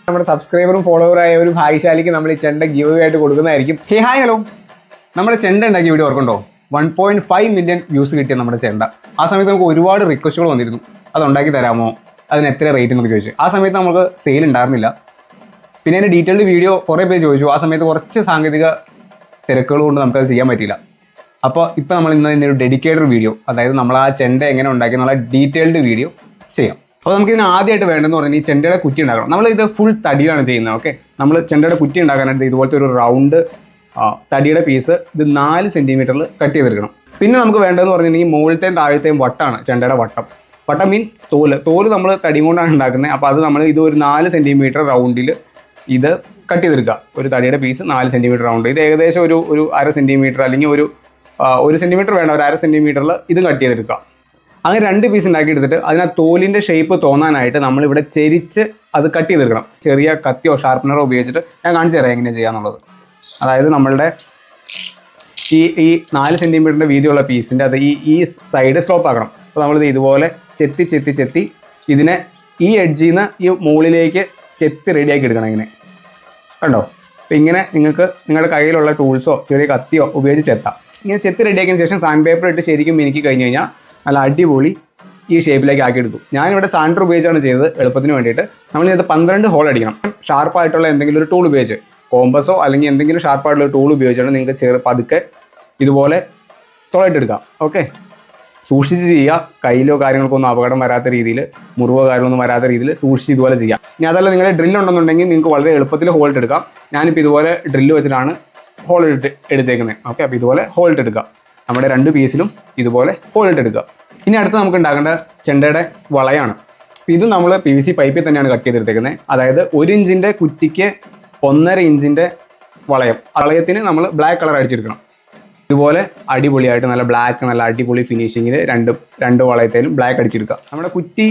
നമ്മുടെ സബ്സ്ക്രൈബറും ഫോളോവറായ ഒരു ഭാഗ്യശാലിക്ക് നമ്മൾ ഈ ചെണ്ട ഗിവ് ആയിട്ട് കൊടുക്കുന്നതായിരിക്കും. ഹായ് ഹലോ, നമ്മുടെ ചെണ്ട ഉണ്ടാക്കിയ വീഡിയോ ഓർക്കുണ്ടോ? 1.5 മില്യൺ വ്യൂസ് കിട്ടിയ നമ്മുടെ ചെണ്ട. ആ സമയത്ത് നമുക്ക് ഒരുപാട് റിക്വസ്റ്റുകൾ വന്നിരുന്നു, അത് ഉണ്ടാക്കി തരാമോ, അതിന് എത്ര റേറ്റ് എന്നൊക്കെ ചോദിച്ചു. ആ സമയത്ത് നമുക്ക് സെയിൽ ഉണ്ടായിരുന്നില്ല. പിന്നെ അതിൻ്റെ ഡീറ്റെയിൽഡ് വീഡിയോ കുറേ പേര് ചോദിച്ചു. ആ സമയത്ത് കുറച്ച് സാങ്കേതിക തിരക്കുകൾ കൊണ്ട് നമുക്കത് ചെയ്യാൻ പറ്റിയില്ല. അപ്പോൾ ഇപ്പോൾ നമ്മൾ ഇന്ന് ഒരു ഡെഡിക്കേറ്റഡ് വീഡിയോ, അതായത് നമ്മൾ ആ ചെണ്ട എങ്ങനെ ഉണ്ടാക്കി എന്നുള്ള ഡീറ്റെയിൽഡ് വീഡിയോ ചെയ്യാം. അപ്പോൾ നമുക്കിതിന് ആദ്യമായിട്ട് വേണ്ടതെന്ന് പറഞ്ഞാൽ ഈ ചെണ്ടയുടെ കുറ്റി ഉണ്ടാക്കണം. നമ്മളിത് ഫുൾ തടിയാണ് ചെയ്യുന്നത്. ഓക്കെ, നമ്മൾ ചെണ്ടയുടെ കുറ്റി ഉണ്ടാക്കാനായിട്ട് ഇതുപോലത്തെ ഒരു റൗണ്ട് തടിയുടെ പീസ് ഇത് 4 സെൻറ്റിമീറ്ററിൽ കട്ട് ചെയ്തെടുക്കണം. പിന്നെ നമുക്ക് വേണ്ടതെന്ന് പറഞ്ഞിട്ടുണ്ടെങ്കിൽ മുകളിലത്തെയും താഴത്തെയും വട്ടമാണ് ചെണ്ടയുടെ വട്ടം. വട്ടം മീൻസ് തോല് നമ്മൾ തടി കൊണ്ടാണ് ഉണ്ടാക്കുന്നത്. അപ്പോൾ അത് നമ്മൾ ഇത് ഒരു 4 സെൻറ്റിമീറ്റർ റൗണ്ടിൽ ഇത് കട്ട് ചെയ്തെടുക്കുക. ഒരു തടിയുടെ പീസ് 4 സെൻറ്റിമീറ്റർ റൗണ്ട്. ഇത് ഏകദേശം ഒരു 1/2 സെൻറ്റിമീറ്റർ അല്ലെങ്കിൽ ഒരു 1 സെൻറ്റിമീറ്റർ വേണ്ട, ഒരു 1/2 സെൻറ്റിമീറ്ററിൽ ഇത് കട്ട് ചെയ്തെടുക്കുക. അങ്ങനെ 2 പീസ് ഉണ്ടാക്കി എടുത്തിട്ട് അതിന് തോലിൻ്റെ ഷേപ്പ് തോന്നാനായിട്ട് നമ്മളിവിടെ ചെരിച്ച് അത് കട്ട് ചെയ്തെടുക്കണം. ചെറിയ കത്തിയോ ഷാർപ്പനറോ ഉപയോഗിച്ചിട്ട് ഞാൻ കാണിച്ചു തരാം എങ്ങനെ ചെയ്യാന്നുള്ളത്. അതായത് നമ്മളുടെ ഈ 4 സെൻറ്റിമീറ്ററിൻ്റെ വീതിയുള്ള പീസിൻ്റെ അത് ഈ സൈഡ് സ്ലോപ്പ് ആക്കണം. അപ്പോൾ നമ്മളിത് ഇതുപോലെ ചെത്തി ഇതിനെ ഈ എഡ്ജിൽ നിന്ന് ഈ മുകളിലേക്ക് ചെത്തി റെഡിയാക്കി എടുക്കണം. ഇങ്ങനെ കണ്ടോ? അപ്പോൾ ഇങ്ങനെ നിങ്ങൾക്ക് നിങ്ങളുടെ കയ്യിലുള്ള ടൂൾസോ ചെറിയ കത്തിയോ ഉപയോഗിച്ച് ചെത്താം. ഇങ്ങനെ ചെത്തി റെഡിയാക്കിയതിന് ശേഷം സാൻഡ് പേപ്പർ ഇട്ട് ശരിക്കും മിനുക്കി കഴിഞ്ഞ് കഴിഞ്ഞാൽ നല്ല അടിപൊളി ഈ ഷേപ്പിലേക്ക് ആക്കിയെടുക്കും. ഞാനിവിടെ സാൻഡർ ഉപയോഗിച്ചാണ് ചെയ്തത് എളുപ്പത്തിന് വേണ്ടിയിട്ട്. നമ്മളിത് 12 ഹോൾ അടിക്കണം. ഷാർപ്പായിട്ടുള്ള എന്തെങ്കിലും ഒരു ടൂൾ ഉപയോഗിച്ച്, കോമ്പസോ അല്ലെങ്കിൽ എന്തെങ്കിലും ഷാർപ്പായിട്ടുള്ള ഒരു ടൂൾ ഉപയോഗിച്ചാണ് നിങ്ങൾക്ക് പതുക്കെ ഇതുപോലെ തുളയിട്ടെടുക്കാം. ഓക്കെ, സൂക്ഷിച്ച് ചെയ്യുക. കയ്യിലോ കാര്യങ്ങൾക്കൊന്നും അപകടം വരാത്ത രീതിയിൽ, മുറിവോ കാര്യങ്ങളൊന്നും വരാത്ത രീതിയിൽ സൂക്ഷിച്ച് ഇതുപോലെ ചെയ്യാം. ഇനി അതല്ല നിങ്ങളുടെ ഡ്രില്ലുണ്ടെന്നുണ്ടെങ്കിൽ നിങ്ങൾക്ക് വളരെ എളുപ്പത്തിൽ ഹോൾട്ട് എടുക്കാം. ഞാനിപ്പോൾ ഇതുപോലെ ഡ്രില്ല് വെച്ചിട്ടാണ് ഹോൾ എടുത്തേക്കുന്നത്. ഓക്കെ, അപ്പോൾ ഇതുപോലെ ഹോൾട്ട് എടുക്കുക. നമ്മുടെ 2 പീസിലും ഇതുപോലെ ഹോൾട്ട് എടുക്കുക. ഇനി അടുത്ത് നമുക്ക് ഉണ്ടാക്കേണ്ട ചെണ്ടയുടെ വളയാണ്. ഇത് നമ്മൾ PVC പൈപ്പിൽ തന്നെയാണ് കട്ട് ചെയ്തെടുത്തേക്കുന്നത്. അതായത് 1 ഇഞ്ചിൻ്റെ കുറ്റിക്ക് 1.5 ഇഞ്ചിൻ്റെ വളയത്തിന് നമ്മൾ ബ്ലാക്ക് കളർ അടിച്ചെടുക്കണം. ഇതുപോലെ അടിപൊളിയായിട്ട് നല്ല ബ്ലാക്ക്, നല്ല അടിപൊളി ഫിനിഷിങ്ങിൽ രണ്ട് വളയത്തേലും ബ്ലാക്ക് അടിച്ചെടുക്കുക. നമ്മുടെ കുറ്റി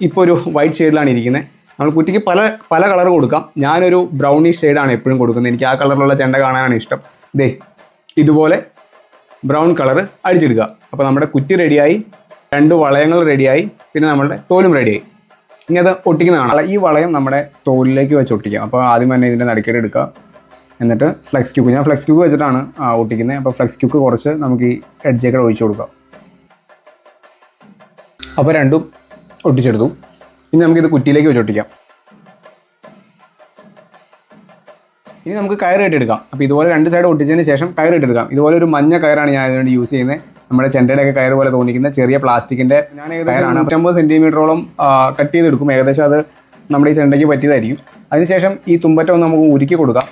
ഇപ്പോൾ ഒരു വൈറ്റ് ഷെയ്ഡിലാണ് ഇരിക്കുന്നത്. നമ്മൾ കുറ്റിക്ക് പല കളർ കൊടുക്കാം. ഞാനൊരു ബ്രൗണിഷ് ഷെയ്ഡാണ് എപ്പോഴും കൊടുക്കുന്നത്. എനിക്ക് ആ കളറിലുള്ള ചെണ്ട കാണാനാണ് ഇഷ്ടം. ഇതുപോലെ ബ്രൗൺ കളർ അടിച്ചെടുക്കുക. അപ്പോൾ നമ്മുടെ കുറ്റി റെഡിയായി, 2 വളയങ്ങൾ റെഡിയായി, പിന്നെ നമ്മളുടെ തോലും റെഡിയായി. ഇനി അത് ഒട്ടിക്കുന്ന കാണാം. ഈ വളയം നമ്മുടെ തോലിലേക്ക് വെച്ച് ഒട്ടിക്കാം. അപ്പോൾ ആദ്യം തന്നെ ഇതിൻ്റെ നടുക്കേട് എടുക്കുക. എന്നിട്ട് ഫ്ലെക്സ് ക്യൂക്ക്, ഞാൻ ഫ്ലെക്സ് ക്യൂക്ക് വെച്ചിട്ടാണ് ഒട്ടിക്കുന്നത്. അപ്പോൾ ഫ്ലെക്സ് ക്യൂക്ക് കുറച്ച് നമുക്ക് ഈ എഡ്ജൊക്കെ ഒഴിച്ചു കൊടുക്കാം. അപ്പോൾ 2ഉം ഒട്ടിച്ചെടുത്തു. ഇനി നമുക്കിത് കുറ്റിയിലേക്ക് വെച്ച് ഒട്ടിക്കാം. ഇനി നമുക്ക് കയറ് കെട്ടിയെടുക്കാം. അപ്പോൾ ഇതുപോലെ 2 സൈഡ് ഒട്ടിച്ചതിന് ശേഷം കയറ് കെട്ടിയെടുക്കാം. ഇതുപോലെ ഒരു മഞ്ഞ കയറാണ് ഞാൻ ഇതിനുവേണ്ടി യൂസ് ചെയ്യുന്നത്. നമ്മുടെ ചെണ്ടയുടെയൊക്കെ കയറ് പോലെ തോന്നിക്കുന്ന ചെറിയ പ്ലാസ്റ്റിക്കിൻ്റെ ഞാൻ കയറാണ്. 50 സെൻറ്റിമീറ്ററോളം കട്ട് ചെയ്തെടുക്കും. ഏകദേശം അത് നമ്മുടെ ഈ ചെണ്ടയ്ക്ക് പറ്റിയതായിരിക്കും. അതിനുശേഷം ഈ തുമ്പറ്റ ഒന്ന് നമുക്ക് ഉരുക്കി കൊടുക്കാം.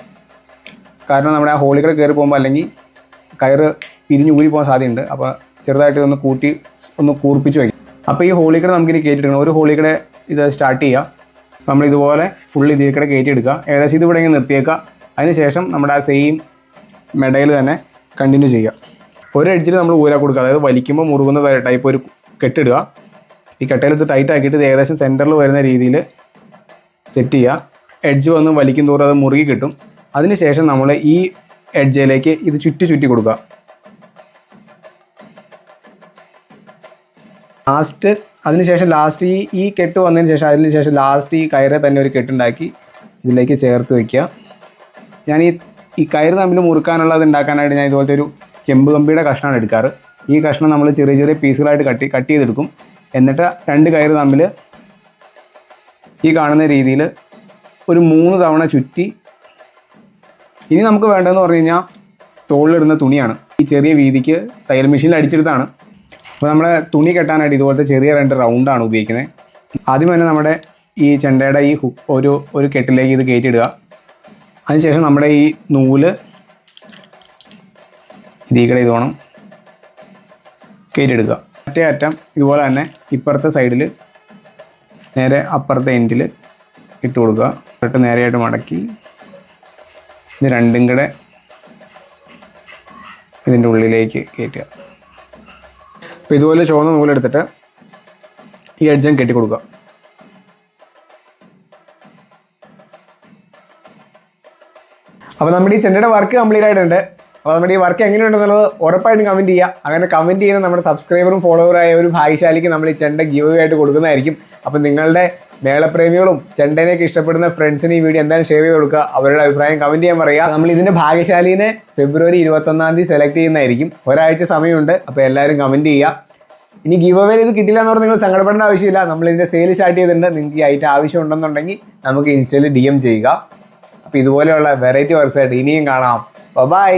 കാരണം നമ്മുടെ ആ ഹോളിക്കട കയറി പോകുമ്പോൾ അല്ലെങ്കിൽ കയറ് പിരിഞ്ഞ് ഊരി പോകാൻ സാധ്യതയുണ്ട്. അപ്പോൾ ചെറുതായിട്ട് ഒന്ന് കൂർപ്പിച്ച് വയ്ക്കും. അപ്പോൾ ഈ ഹോളിക്കട നമുക്കിനി കയറ്റിയെടുക്കണം. ഒരു ഹോളിക്കട ഇത് സ്റ്റാർട്ട് ചെയ്യുക. നമ്മൾ ഇതുപോലെ ഫുൾ ഇതിൽക്കടെ കയറ്റിയെടുക്കുക. ഏകദേശം ഇതിവിടെ ഇങ്ങനെ നിർത്തിയേക്കുക. അതിനുശേഷം നമ്മുടെ ആ സെയിം മെഡയിൽ തന്നെ കണ്ടിന്യൂ ചെയ്യുക. ഒരു എഡ്ജിൽ നമ്മൾ ഊരാ കൊടുക്കുക. അതായത് വലിക്കുമ്പോൾ മുറുകുന്ന ടൈപ്പ് ഒരു കെട്ടിടുക. ഈ കെട്ടയിലെടുത്ത് ടൈറ്റ് ആക്കിയിട്ട് ഇത് ഏകദേശം സെൻറ്ററിൽ വരുന്ന രീതിയിൽ സെറ്റ് ചെയ്യുക. എഡ്ജ് വന്ന് വലിക്കും തോറും അത് മുറുകി കിട്ടും. അതിനുശേഷം നമ്മൾ ഈ എഡ്ജിലേക്ക് ഇത് ചുറ്റി കൊടുക്കുക. അതിനുശേഷം ലാസ്റ്റ് ഈ കെട്ട് വന്നതിന് ശേഷം അതിനുശേഷം ലാസ്റ്റ് ഈ കയറെ തന്നെ ഒരു കെട്ടുണ്ടാക്കി ഇതിലേക്ക് ചേർത്ത് വയ്ക്കുക. ഞാൻ ഈ കയറ് തമ്മിൽ മുറുക്കാനുള്ളത് ഉണ്ടാക്കാനായിട്ട് ഞാൻ ഇതുപോലത്തെ ഒരു ചെമ്പ് കമ്പിയുടെ കഷ്ണമാണ് എടുക്കാറ്. ഈ കഷ്ണം നമ്മൾ ചെറിയ പീസുകളായിട്ട് കട്ട് ചെയ്തെടുക്കും. എന്നിട്ട് 2 കയറ് തമ്മിൽ ഈ കാണുന്ന രീതിയിൽ ഒരു 3 തവണ ചുറ്റി. ഇനി നമുക്ക് വേണ്ടതെന്ന് പറഞ്ഞു കഴിഞ്ഞാൽ തോളിലിടുന്ന തുണിയാണ്. ഈ ചെറിയ വീതിക്ക് തയ്യൽ മെഷീനിൽ അടിച്ചെടുത്താണ്. അപ്പോൾ നമ്മുടെ തുണി കെട്ടാനായിട്ട് ഇതുപോലത്തെ ചെറിയ 2 റൗണ്ടാണ് ഉപയോഗിക്കുന്നത്. ആദ്യം തന്നെ നമ്മുടെ ഈ ചെണ്ടയുടെ ഈ ഒരു കെട്ടിലേക്ക് ഇത് കയറ്റിയിടുക. അതിനുശേഷം നമ്മുടെ ഈ നൂല് ഇതിൽക്കടെ ഇത് വേണം കയറ്റിയെടുക്കുക. മറ്റേ അറ്റം ഇതുപോലെ തന്നെ ഇപ്പുറത്തെ സൈഡിൽ നേരെ അപ്പുറത്തെ എൻഡിൽ ഇട്ട് കൊടുക്കുക. എന്നിട്ട് നേരെയായിട്ട് മടക്കി ഇത് 2ഉം കൂടെ ഇതിൻ്റെ ഉള്ളിലേക്ക് കയറ്റുക. അപ്പോൾ ഇതുപോലെ ചുവന്ന നൂലെടുത്തിട്ട് ഈ എഡ്ജും കെട്ടി കൊടുക്കുക. അപ്പോൾ നമ്മുടെ ഈ ചെണ്ടയുടെ വർക്ക് കംപ്ലീറ്റ് ആയിട്ടുണ്ട്. അപ്പോൾ നമ്മുടെ ഈ വർക്ക് എങ്ങനെയുണ്ടെന്നുള്ളത് ഉറപ്പായിട്ടും കമൻറ്റ് ചെയ്യുക. അങ്ങനെ കമൻറ്റ് ചെയ്യുന്ന നമ്മുടെ സബ്സ്ക്രൈബറും ഫോളോവറായ ഒരു ഭാഗ്യശാലിക്ക് നമ്മൾ ഈ ചെണ്ട ഗിവ് ആയിട്ട് കൊടുക്കുന്നതായിരിക്കും. അപ്പോൾ നിങ്ങളുടെ മേളപ്രേമികളും ചെണ്ടനെയൊക്കെ ഇഷ്ടപ്പെടുന്ന ഫ്രണ്ട്സിന് ഈ വീഡിയോ എന്തായാലും ഷെയർ ചെയ്ത് കൊടുക്കുക. അവരുടെ അഭിപ്രായം കമൻറ്റ് ചെയ്യാൻ പറയുക. നമ്മൾ ഇതിൻ്റെ ഭാഗ്യശാലിനെ ഫെബ്രുവരി 21 സെലക്ട് ചെയ്യുന്നതായിരിക്കും. ഒരാഴ്ച സമയമുണ്ട്. അപ്പോൾ എല്ലാവരും കമൻറ്റ് ചെയ്യുക. ഇനി ഗിവ് അവേയിൽ ഇത് കിട്ടില്ല എന്ന് പറഞ്ഞാൽ നിങ്ങൾ സങ്കടപ്പെടേണ്ട ആവശ്യമില്ല. നമ്മൾ ഇതിൻ്റെ സെയിൽ സ്റ്റാർട്ട് ചെയ്തിട്ടുണ്ട്. നിങ്ങൾക്ക് ഈ ഐറ്റം ആവശ്യം ഉണ്ടെന്നുണ്ടെങ്കിൽ നമുക്ക് ഇൻസ്റ്റയിൽ DM ചെയ്യുക. അപ്പോൾ ഇതുപോലെയുള്ള വെറൈറ്റി വർക്ക്സ് ആയിട്ട് ഇനിയും കാണാം. ബൈ.